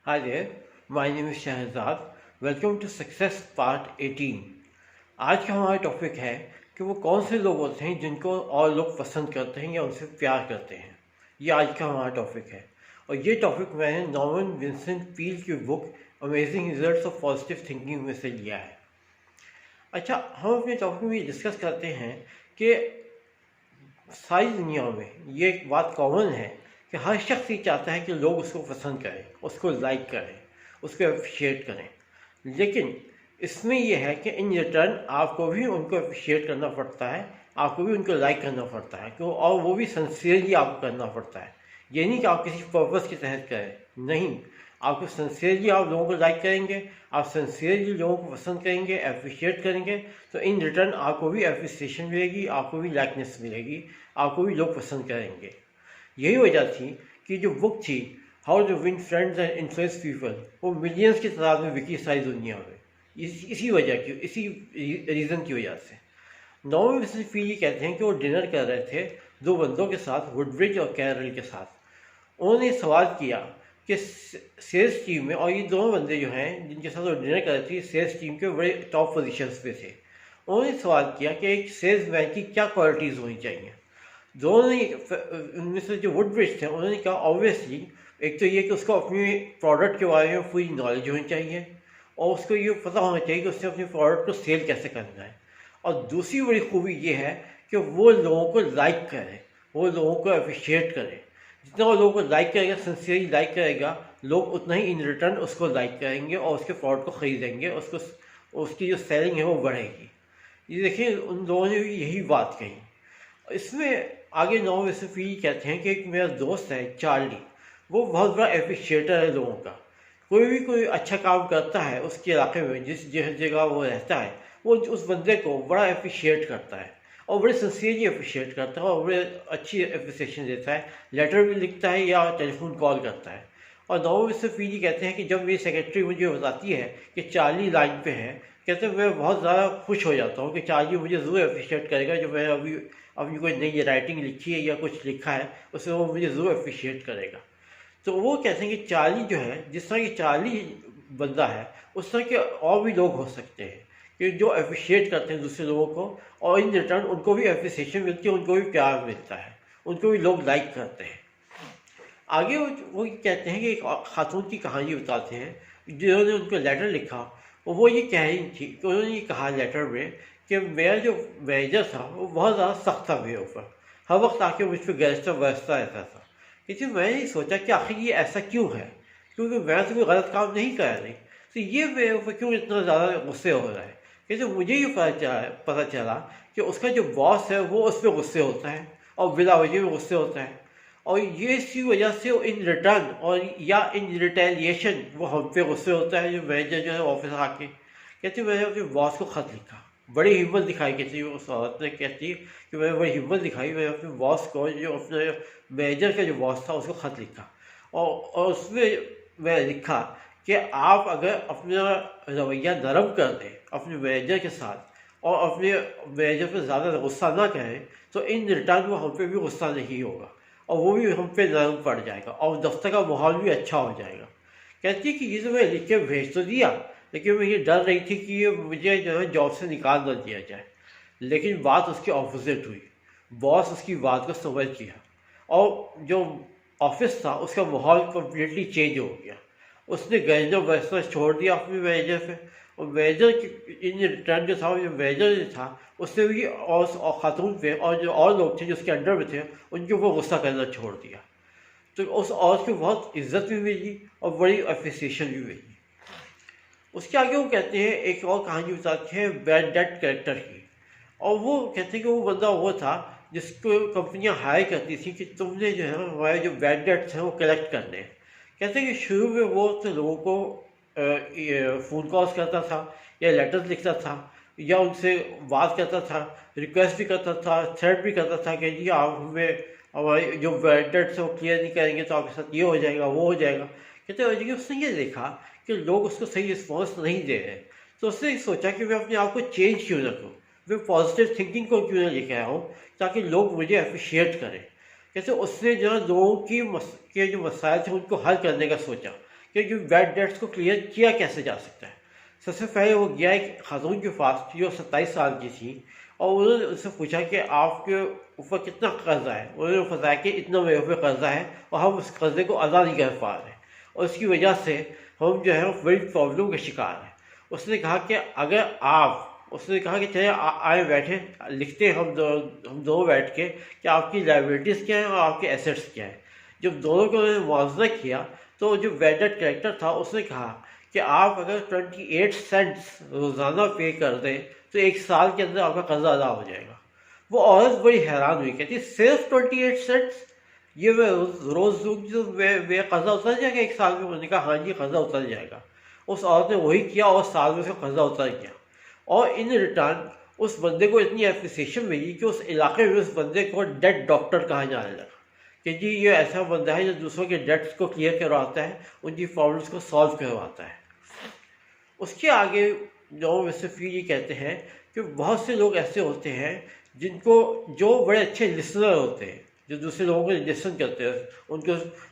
Hi there, my name is Shahzad. Welcome to Success Part 18. आज का हमारा topic है कि वो कौन से लोग होते हैं जिनको और लोग पसंद करते हैं या उनसे प्यार करते हैं। ये आज का हमारा टॉपिक है और ये टॉपिक मैंने नॉर्मन विंसेंट पील की book amazing results of positive thinking में से लिया है। अच्छा, हम अपने टॉपिक में डिस्कस करते हैं कि सारी दुनिया में ये एक बात कॉमन है कि हर शख्स ये चाहता है कि लोग उसको पसंद करें, उसको लाइक करें, उसको अप्रिशिएट करें। लेकिन इसमें यह है कि इन रिटर्न आपको भी उनको अप्रिशिएट करना पड़ता है, आपको भी उनको लाइक करना पड़ता है क्यों, और वो भी सिंसियरली आपको करना पड़ता है। ये नहीं कि आप किसी पर्पस के तहत करें, नहीं, आपको सिंसियरली आप लोगों को लाइक करेंगे, आप सिंसियरली लोगों को पसंद करेंगे, अप्रिशिएट करेंगे, तो इन रिटर्न आपको भी अप्रिसिएशन मिलेगी, आपको भी लाइकनेस मिलेगी, आपको भी लोग पसंद करेंगे। यही वजह थी कि जो बुक थी how to win friends and influence people, वो मिलियंस की तादाद में बिकी सारी दुनिया में। इसी वजह की, इसी रीज़न की वजह से नॉर्मन विंसेंट पील कहते हैं कि वो डिनर कर रहे थे दो बंदों के साथ, वुडब्रिज और कैरल के साथ। उन्होंने सवाल किया कि सेल्स टीम में, और ये दोनों बंदे जो हैं जिनके साथ वो डिनर कर रहे थे सेल्स टीम के बड़े टॉप पोजीशंस पे थे। उन्होंने सवाल किया कि एक सेल्स मैन की क्या क्वालिटीज़ होनी चाहिए। दोनों ने, उनमें से जो वुडब्रिज थे उन्होंने कहा ऑब्वियसली एक तो ये कि उसको अपनी प्रोडक्ट के बारे में पूरी नॉलेज होनी चाहिए और उसको ये पता होना चाहिए कि उसने अपने प्रोडक्ट को सेल कैसे करना है। और दूसरी बड़ी खूबी ये है कि वो लोगों को लाइक करे, वो लोगों को अप्रिशिएट करे। जितना वो लोगों को लाइक करेगा, सिंसियरली लाइक करेगा, लोग उतना ही इन रिटर्न उसको लाइक करेंगे और उसके प्रोडक्ट को ख़रीदेंगे, उसको उसकी जो सेलिंग है वो बढ़ेगी। ये देखिए, उन लोगों ने भी यही बात कही। इसमें आगे नॉर्मन विंसेंट पील कहते हैं कि एक मेरा दोस्त है चार्ली, वो बहुत बड़ा एप्रिशिएटर है लोगों का। कोई अच्छा काम करता है उसके इलाके में, जिस जगह वो रहता है, वो उस बंदे को बड़ा अप्रिशिएट करता है और बड़े सिंसियरली अप्रिशिएट करता है और बड़े अच्छी अप्रिसिएशन देता है, लेटर भी लिखता है या टेलीफोन कॉल करता है। और नॉर्मन विंसेंट पील कहते हैं कि जब मेरी सेक्रेटरी मुझे बताती है कि चार्ली लाइन पे है, कहते हैं मैं बहुत ज़्यादा खुश हो जाता हूँ कि चार्ली मुझे ज़रूर अप्रिशिएट करेगा। जो मैं अभी कोई नई राइटिंग लिखी है या कुछ लिखा है उसमें वो मुझे ज़रूर अप्रिशिएट करेगा। तो वो कहते हैं कि चार्ली जो है, जिस तरह की चार्ली बंदा है उस तरह के और भी लोग हो सकते हैं कि जो अप्रिशिएट करते हैं दूसरे लोगों को और इन रिटर्न उनको भी अप्रिसिएशन मिलती है, उनको भी प्यार मिलता है, उनको भी लोग लाइक करते हैं। आगे वो कहते हैं कि एक खातून की कहानी बताते हैं जिन्होंने उनको लेटर लिखा और वो ये कह रही थी कि उन्होंने ये कहा लेटर में कि मेरा जो मैनेजर था वो बहुत ज़्यादा सख्त था मेरे ऊपर, हर वक्त आके मुझ पर गरजता बरसता रहता था। लेकिन मैंने सोचा कि आखिर ये ऐसा क्यों है, क्योंकि मैं तो कोई गलत काम नहीं कर रही, तो ये मेरे ऊपर क्यों इतना ज़्यादा गुस्से हो रहा है। क्योंकि मुझे ये पता चला कि उसका जो बॉस है वो उस पर गुस्से होता है और बिला वजह में गुस्से होता है, और ये इसी वजह से इन रिटर्न और या इन रिटेलिएशन वो हम पे गुस्से होता है। जो मैनेजर जो है ऑफिस आके कहती मैंने अपने बॉस को ख़त लिखा, बड़ी हिम्मत दिखाई, कहती उस औरत ने, कहती कि मैंने बड़ी हिम्मत दिखाई, मैंने अपने बॉस को, जो अपने मैनेजर का जो बॉस था उसको ख़त लिखा और उसमें मैं लिखा कि आप अगर अपना रवैया नरम कर दें अपने मैनेजर के साथ और अपने मैनेजर पर ज़्यादा गुस्सा ना करें तो इन रिटर्न वो हम पे भी गुस्सा नहीं होगा और वो भी हम पे नरम पड़ जाएगा और दफ्तर का माहौल भी अच्छा हो जाएगा। कहती है कि ये तो मैं लिख के भेज तो दिया, लेकिन मैं ये डर रही थी कि ये मुझे जो है जॉब से निकाल ना दिया जाए। लेकिन बात उसके ऑपोजिट हुई, बॉस उसकी बात को समझ गया और जो ऑफिस था उसका माहौल कम्प्लीटली चेंज हो गया। उसने गरजना बरसना छोड़ दिया अपने मैनेजर पे और मैनेजर इन रिटर्न जो था, जो मैनेजर जो था उसने भी और ख़ातून पे और जो और लोग थे जो उसके अंडर में थे उनके ऊपर गुस्सा करना छोड़ दिया। तो उस औरत को बहुत इज्जत भी मिली और बड़ी अप्रिसिएशन भी मिली। उसके आगे वो कहते हैं, एक और कहानी बताते हैं बैड डेट कैरेक्टर की, और वो कहते हैं कि वो बंदा वो था जिसको कंपनियां हायर करती थी कि तुमने जो है हमारे जो बैड डेट्स हैं वो कलेक्ट करने हैं। कहते हैं कि शुरू में वो तो लोगों को फ़ोन कॉल्स करता था या लेटर्स लिखता था या उनसे बात करता था, रिक्वेस्ट भी करता था, थ्रेट भी करता था कि जी आप हमें हमारे जो बैड डेट्स हैं वो क्लियर नहीं करेंगे तो आपके साथ ये हो जाएगा वो हो जाएगा। कहते हैं लेकिन उसने ये देखा कि लोग उसको सही रिस्पॉन्स नहीं दे रहे, तो उसने सोचा कि मैं अपने आप को चेंज क्यों ना करूँ, मैं पॉजिटिव थिंकिंग को क्यों ना लेके आया हूँ ताकि लोग मुझे अप्रिशिएट करें। कहते उसने जो लोगों के जो मसाइल थे उनको हल करने का सोचा कि जो बैड डेट्स को क्लियर किया कैसे जा सकता है। सबसे पहले वो गया एक खातून के पास जो 27 साल की थी, और उन्होंने उससे पूछा कि आपके ऊपर कितना कर्जा है। उन्होंने बताया कि इतना मेरे ऊपर कर्जा है और हम उस कर्जे को अदा नहीं कर पा रहे, और उसकी वजह से हम जो है बड़ी प्रॉब्लम के शिकार हैं। उसने कहा कि अगर आप, उसने कहा कि चले आए बैठे लिखते हैं हम दोनों बैठ के कि आपकी लाइबिलिटीज़ क्या हैं और आपके एसेट्स क्या हैं। जब दोनों को उन्होंने मुआवजा किया तो जो वेडेड कैरेक्टर था उसने कहा कि आप अगर 28 सेंट्स रोज़ाना पे कर दें तो 1 साल के अंदर आपका कर्जा अदा हो जाएगा। वो औरत बड़ी हैरान हुई, कहती सिर्फ 28 सेंट्स, ये मैं रोज़ दूँगी तो मेरा कर्जा उतर जाएगा 1 साल में। मैंने कहा हाँ जी, कर्जा उतर जाएगा। उस औरत ने वही किया और साल में उसका कर्जा उतर गया, और इन रिटर्न उस बंदे को इतनी एप्रिसिएशन मिली कि उस इलाके में उस बंदे को डेट डॉक्टर कहा जाने लगा कि जी ये ऐसा बंदा है जो दूसरों के डेट्स को क्लियर करवाता है, उनकी प्रॉब्लम्स को सॉल्व करवाता है। उसके आगे नॉर्मन वेस्टरफील्ड ये कहते हैं कि बहुत से लोग ऐसे होते हैं जो बड़े अच्छे लिसनर होते हैं, जो दूसरे लोगों को लिसन करते हैं,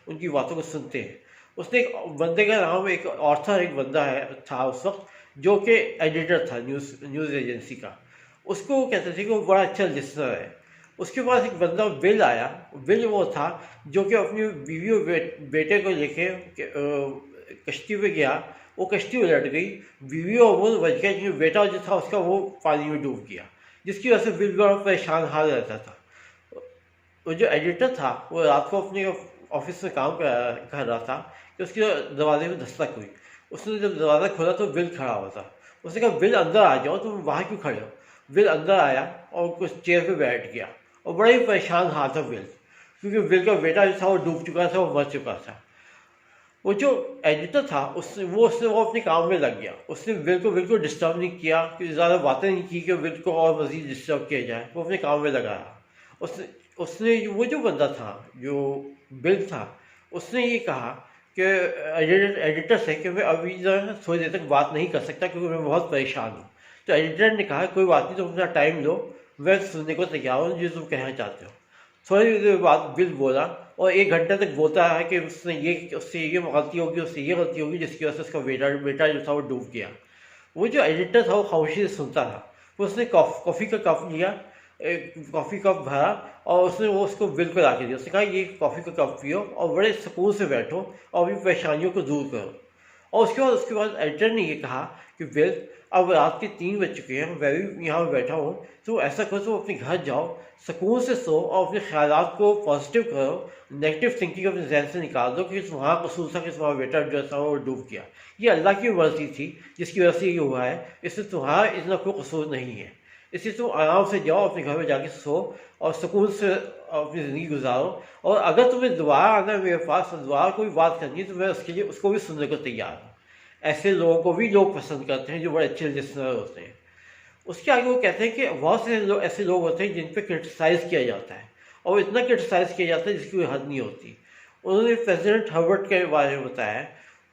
उनकी बातों को सुनते हैं। उसने एक बंदे का नाम, एक ऑर्थर एक बंदा था उस वक्त, जो कि एडिटर था न्यूज़ एजेंसी का। उसको वो कहते थे कि वो बड़ा अच्छा लिसनर है। उसके पास एक बंदा बिल आया। बिल वो था जो कि अपनी बीवी और बेटे को लेके कश्ती पे गया। वो कश्ती उलट गई, बीवी और वो बच गया, क्योंकि बेटा जो था उसका वो पानी में डूब गया, जिसकी वजह से बिल बड़ा परेशान हाल रहता था। वो जो एडिटर था वो रात को अपने ऑफिस में काम कर रहा था कि उसके दरवाजे में दस्तक हुई। उसने जब दरवाज़ा खोला तो बिल खड़ा हुआ था। उसने कहा बिल अंदर आ जाओ, तुम वहाँ क्यों खड़े हो। बिल अंदर आया और कुछ चेयर पे बैठ गया, और बड़ा ही परेशान हाल था बिल, क्योंकि बिल का बेटा जो था वो डूब चुका था, वो मर चुका था। वो जो एडिटर था उसने अपने काम में लग गया। उसने बिल को बिल्कुल डिस्टर्ब नहीं किया, कि ज़्यादा बातें नहीं की कि बिल को और मज़ीद डिस्टर्ब किया जाए। वो अपने काम में लगाया। उसने वो जो बंदा था, जो बिल था, उसने ये कहा कि एडिटर से कि मैं अभी थोड़ी देर तक बात नहीं कर सकता क्योंकि मैं बहुत परेशान हूँ। तो एडिटर ने कहा कोई बात नहीं, तुम अपना टाइम लो, मैं सुनने को तैयार हूँ जो तुम कहना चाहते हो। थोड़ी देर बाद बिल बोला, और 1 घंटे तक बोलता है कि उससे ये गलती होगी, उससे ये गलती होगी, जिसकी वजह से उसका बेटा जो था वो डूब गया। वो जो एडिटर था वो खामोशी से सुनता था। उसने कॉफ़ी का कप लिया, कॉफ़ी कप भरा, और उसने वो उसको बिल को ला के दिया। उसने कहा ये कॉफ़ी का कप पियो और बड़े सुकून से बैठो और अपनी परेशानियों को दूर करो। और उसके बाद एडिटर ने ये कहा कि बिल, अब रात के 3 बज चुके हैं, मैं भी यहाँ बैठा हूँ, तो ऐसा करो तो अपने घर जाओ, सुकून से सो और अपने ख्यालात को पॉजिटिव करो, नेगेटिव थिंकिंग अपने जहन से निकाल दो कि तुम्हारा कसूर था कि तुम्हारा बेटा जो था वो डूब गया। ये अल्लाह की मर्जी थी जिसकी वजह से ये हुआ है, इससे तुम्हारा इतना कोई कसूर नहीं है। इसलिए तुम आराम से जाओ, अपने घर में जाके सो और सुकून से अपनी ज़िंदगी गुजारो। और अगर तुम्हें दोबारा आना है मेरे पास, दोबारा कोई बात करनी है, तो मैं उसके लिए उसको भी सुनने को तैयार हूँ। ऐसे लोगों को भी लोग पसंद करते हैं जो बड़े अच्छे लिसनर होते हैं। उसके आगे वो कहते हैं कि बहुत से ऐसे लोग होते हैं जिन पे क्रिटिसाइज़ किया जाता है, और इतना क्रिटिसाइज़ किया जाता है जिसकी कोई हद नहीं होती। उन्होंने प्रेसिडेंट हर्बर्ट के बारे में बताया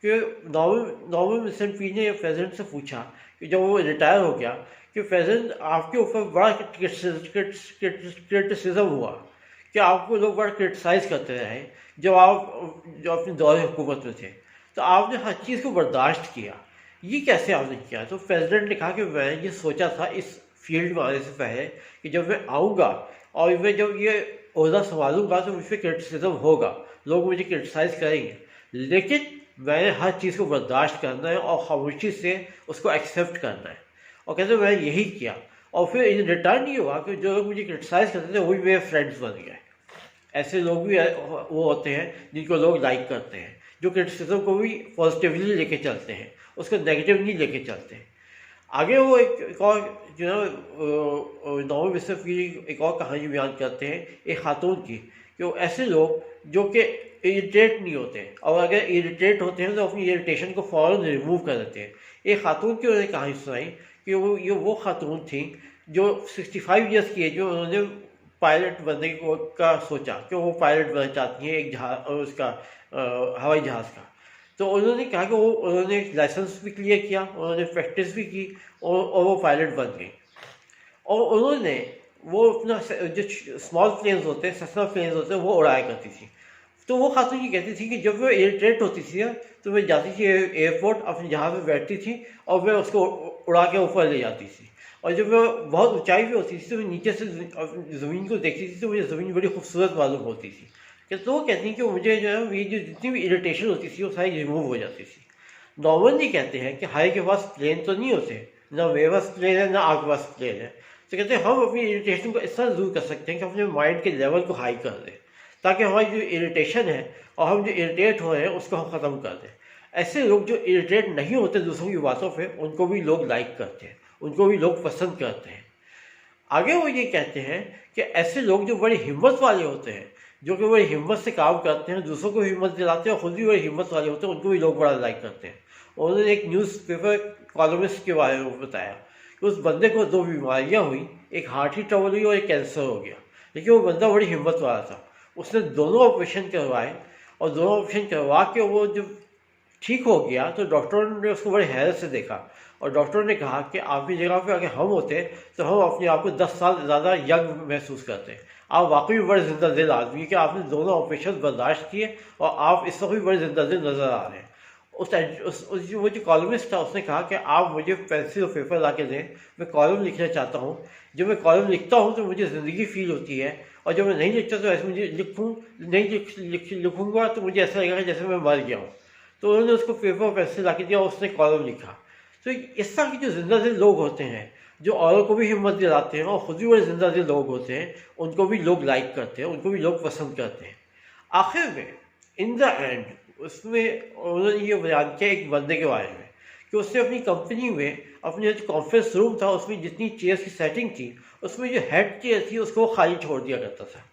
कि नॉर्मन वेस्टरफील्ड ने प्रेसिडेंट से पूछा कि जब वो रिटायर हो गया कि प्रेसिडेंट आपके ऊपर बड़ा क्रिटिसिज्म हुआ कि आपको लोग बड़ा क्रिटिसाइज़ करते रहे जब अपने दौरे हुकूमत में थे, तो आपने हर चीज़ को बर्दाश्त किया, ये कैसे आपने किया। तो प्रेसिडेंट ने कहा कि मैंने ये सोचा था इस फील्ड में आने से पहले कि जब मैं आऊँगा और मैं जब ये ओहदा संभालूंगा तो मुझ पर क्रिटिसिज्म होगा, लोग मुझे क्रिटिसाइज़ करेंगे, लेकिन मैंने हर चीज़ को बर्दाश्त करना है और खामोशी से उसको एक्सेप्ट करना है। और कहते मैंने यही किया, और फिर इन रिटर्न ये हुआ कि जो लोग मुझे क्रिटिसाइज़ करते थे वही मेरे फ्रेंड्स बन गए। ऐसे लोग भी वो होते हैं जिनको लोग लाइक करते हैं, जो क्रिटिसिज्म को भी पॉजिटिवली लेके चलते हैं, उसको नेगेटिवली लेके चलते हैं। आगे वो एक और जो है नॉर्मन वेस्टरफील्ड एक और कहानी बयान करते हैं एक खातून की, कि वो ऐसे लोग जो कि इरिटेट नहीं होते हैं, और अगर इरिटेट होते हैं तो अपनी इरिटेशन को फ़ौरन रिमूव कर देते हैं। एक खातून की उन्होंने कहानी सुनाई कि वो खातून थी जो 65 ईयर्स की है, जो उन्होंने पायलट बनने का सोचा कि वो पायलट बनना चाहती हैं एक जहाज, उसका हवाई जहाज़ का। तो उन्होंने कहा कि उन्होंने लाइसेंस भी क्लियर किया, उन्होंने प्रैक्टिस भी की, और वो पायलट बन गई। और उन्होंने वो अपना जो स्मॉल प्लेन्स होते हैं, सेसना प्लेन्स होते हैं, वो उड़ाया करती थी। तो तो वो खातून ये कहती थी कि जब वो इरिटेट होती थी ना, तो मैं जाती थी एयरपोर्ट, अपने जहाज़ में बैठती थी और मैं उसको उड़ा के ऊपर ले जाती थी। और जब वो बहुत ऊंचाई पे होती थी तो मैं नीचे से ज़मीन को देखती थी तो मुझे ज़मीन बड़ी खूबसूरत मालूम होती थी। तो वो कहती हैं कि मुझे जो है ये जो जितनी भी इरिटेशन होती थी वो सारी रिमूव हो जाती थी। नॉर्मली कहते हैं कि हर के पास प्लेन तो नहीं होते, ना मेरे पास प्लेन है ना आपके पास प्लेन है। तो कहते हैं हम अपनी इरिटेशन को इस तरह दूर कर सकते हैं कि अपने माइंड के लेवल को हाई कर दें, ताकि हमारी जो इरिटेशन है और हम जो इरिटेट हो रहे हैं उसको हम ख़त्म कर दें। ऐसे लोग जो इरिटेट नहीं होते दूसरों की बातों पे, उनको भी लोग लाइक करते हैं, उनको भी लोग पसंद करते हैं। आगे वो ये कहते हैं कि ऐसे लोग जो बड़ी हिम्मत वाले होते हैं, जो कि बड़ी हिम्मत से काम करते हैं, दूसरों को भी हिम्मत दिलाते हैं और खुद भी बड़ी हिम्मत वाले होते हैं, उनको भी लोग बड़ा लाइक करते हैं। उन्होंने एक न्यूज़पेपर कॉलमिस्ट के बारे में बताया कि उस बंदे को 2 बीमारियां हुई, एक हार्ट की ट्रबल हुई और एक कैंसर हो गया, लेकिन वो बंदा बड़ी हिम्मत वाला था। उसने दोनों ऑपरेशन करवाए और दोनों ऑपरेशन करवा के वो जब ठीक हो गया तो डॉक्टरों ने उसको बड़े हैरत से देखा और डॉक्टरों ने कहा कि आपकी जगह पे अगर हम होते तो हम अपने आप को 10 साल ज़्यादा यंग महसूस करते हैं। आप वाकई में बड़े जिंदा दिल आदमी हैं कि आपने दोनों ऑपरेशन बर्दाश्त किए और आप इस वक्त भी बड़े जिंदा दिल नज़र आ रहे हैं। वो जो कॉलमिस्ट था उसने कहा कि आप मुझे पेंसिल और पेपर ला के दें, मैं कॉलम लिखना चाहता हूँ। जब मैं कॉलम लिखता हूँ तो मुझे ज़िंदगी फील होती है और जब मैं नहीं लिखता तो ऐसे मुझे लिखूँगा तो मुझे ऐसा लगेगा जैसे मैं मर गया हूँ। तो उन्होंने उसको पेपर और पेंसिल ला के दिया और उसने कॉलम लिखा। तो इस तरह के जो जिंदा दिल लोग होते हैं, जो औरों को भी हिम्मत दिलाते हैं और खुद भी बड़े जिंदा दिल लोग होते हैं, उनको भी लोग लाइक करते हैं, उनको भी लोग पसंद करते हैं। आखिर में इन द एंड उसमें उन्होंने ये बयान किया एक बंदे के बारे में कि उसने अपनी कंपनी में अपने जो कॉन्फ्रेंस रूम था उसमें जितनी चेयर्स की सेटिंग थी उसमें जो हेड चेयर थी उसको खाली छोड़ दिया करता था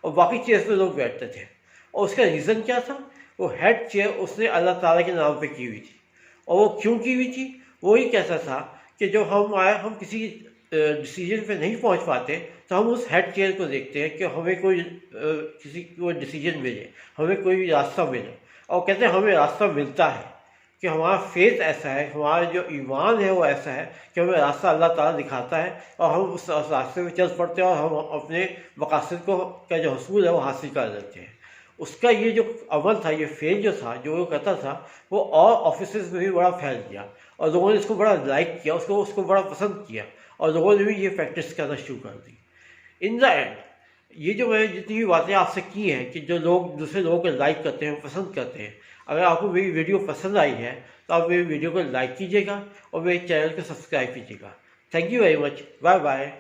और बाकी चेयर्स पे लोग बैठते थे। और उसका रीज़न क्या था? वो हेड चेयर उसने अल्लाह ताला के नाम पे की हुई थी। और वो क्यों की हुई थी? वो ही कहता था कि जब हम किसी डिसीजन पे नहीं पहुंच पाते तो हम उस हेड चेयर को देखते हैं कि हमें कोई किसी को डिसीजन मिले, हमें कोई रास्ता मिले। और कहते हैं हमें रास्ता मिलता है कि हमारा फेथ ऐसा है, हमारा जो ईमान है वो ऐसा है कि हमें रास्ता अल्लाह ताला दिखाता है और हम उस रास्ते में चल पड़ते हैं और हम अपने मकासद को का जो हसूल है वो हासिल कर लेते हैं। उसका ये जो अमल था, ये फेल जो था, जो वो करता था, वो और ऑफिसेज में भी बड़ा फैल गया और लोगों ने इसको बड़ा लाइक किया, उसको बड़ा पसंद किया और लोगों ने भी ये प्रैक्टिस करना शुरू कर दी। इन द एंड ये जो मैंने जितनी भी बातें आपसे की हैं कि जो लोग दूसरे लोगों को लाइक करते हैं, पसंद करते हैं, अगर आपको मेरी वीडियो पसंद आई है तो आप मेरी वीडियो को लाइक कीजिएगा और मेरे चैनल को सब्सक्राइब कीजिएगा। Thank you very much. Bye bye.